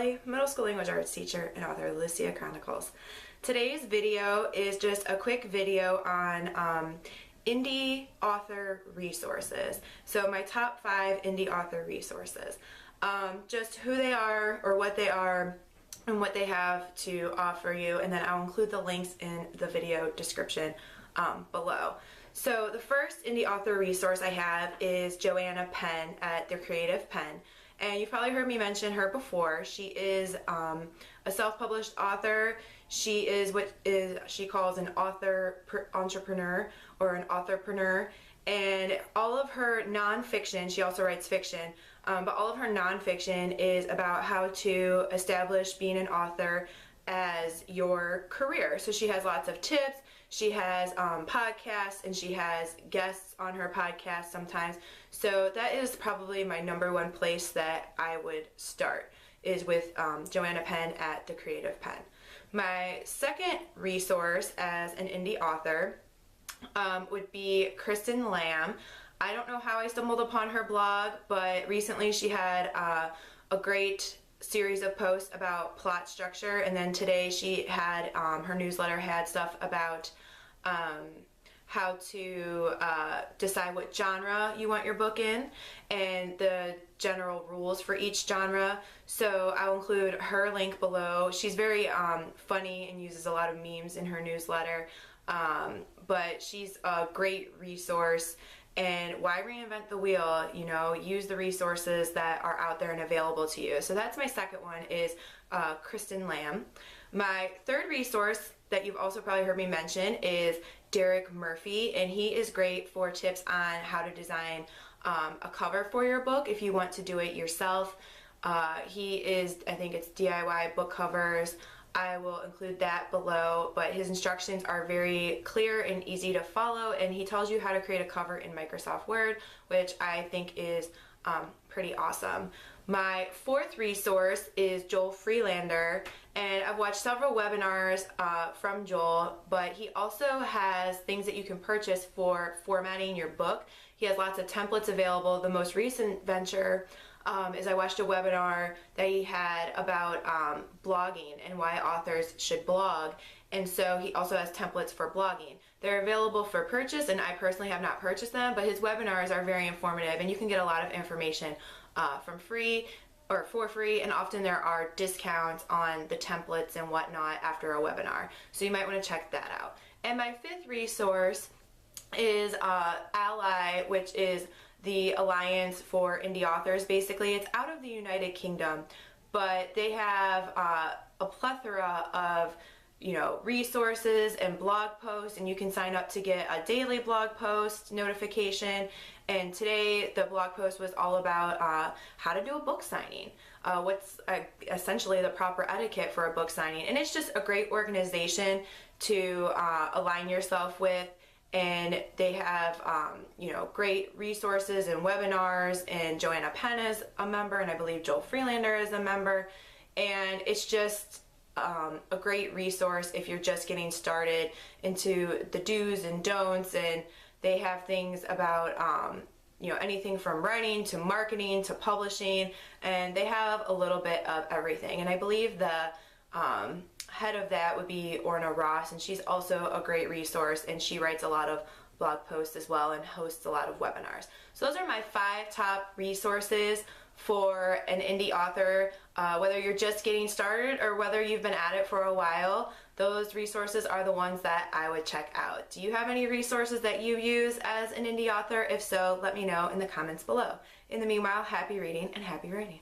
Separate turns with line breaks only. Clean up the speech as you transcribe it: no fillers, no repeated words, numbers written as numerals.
Hi, middle school language arts teacher and author of the Lucia Chronicles. Today's video is just a quick video on indie author resources. So my top 5 indie author resources. Just who they are or what they are and what they have to offer you, and then I'll include the links in the video description below. So the first indie author resource I have is Joanna Pen at The Creative Pen. And you've probably heard me mention her before. She is a self-published author. She is what she calls an entrepreneur or an authorpreneur. And all of her nonfiction, she also writes fiction, but all of her nonfiction is about how to establish being an author as your career. So she has lots of tips. She has podcasts, and she has guests on her podcast sometimes. So that is probably my #1 place that I would start, is with Joanna Pen at The Creative Pen. My second resource as an indie author would be Kristen Lamb. I don't know how I stumbled upon her blog, but recently she had a great series of posts about plot structure, and then today she had her newsletter had stuff about how to decide what genre you want your book in and the general rules for each genre. So I'll include her link below. She's very funny and uses a lot of memes in her newsletter, but she's a great resource. And why reinvent the wheel? You know, use the resources that are out there and available to you. So that's my second one, is Kristen Lamb. My third resource that you've also probably heard me mention is Derek Murphy, and he is great for tips on how to design a cover for your book if you want to do it yourself. He is, I think it's DIY book covers. I will include that below, but his instructions are very clear and easy to follow, and he tells you how to create a cover in Microsoft Word, which I think is pretty awesome. My fourth resource is Joel Freelander, and I've watched several webinars from Joel, but he also has things that you can purchase for formatting your book. He has lots of templates available. The most recent venture is I watched a webinar that he had about blogging and why authors should blog, and so he also has templates for blogging. They're available for purchase, and I personally have not purchased them, but his webinars are very informative, and you can get a lot of information from free or for free, and often there are discounts on the templates and whatnot after a webinar, so you might want to check that out. And my fifth resource is Ally, which is the Alliance for Indie Authors. Basically, it's out of the United Kingdom, but they have a plethora of resources and blog posts, and you can sign up to get a daily blog post notification. And today the blog post was all about how to do a book signing, what's essentially the proper etiquette for a book signing, and it's just a great organization to align yourself with. And they have great resources and webinars, and Joanna Pen is a member, and I believe Joel Freelander is a member, and it's just a great resource if you're just getting started into the do's and don'ts. And they have things about anything from writing to marketing to publishing, and they have a little bit of everything. And I believe the head of that would be Orna Ross, and she's also a great resource, and she writes a lot of blog posts as well and hosts a lot of webinars. So those are my 5 top resources for an indie author, whether you're just getting started or whether you've been at it for a while. Those resources are the ones that I would check out. Do you have any resources that you use as an indie author? If so, let me know in the comments below. In the meanwhile, happy reading and happy writing.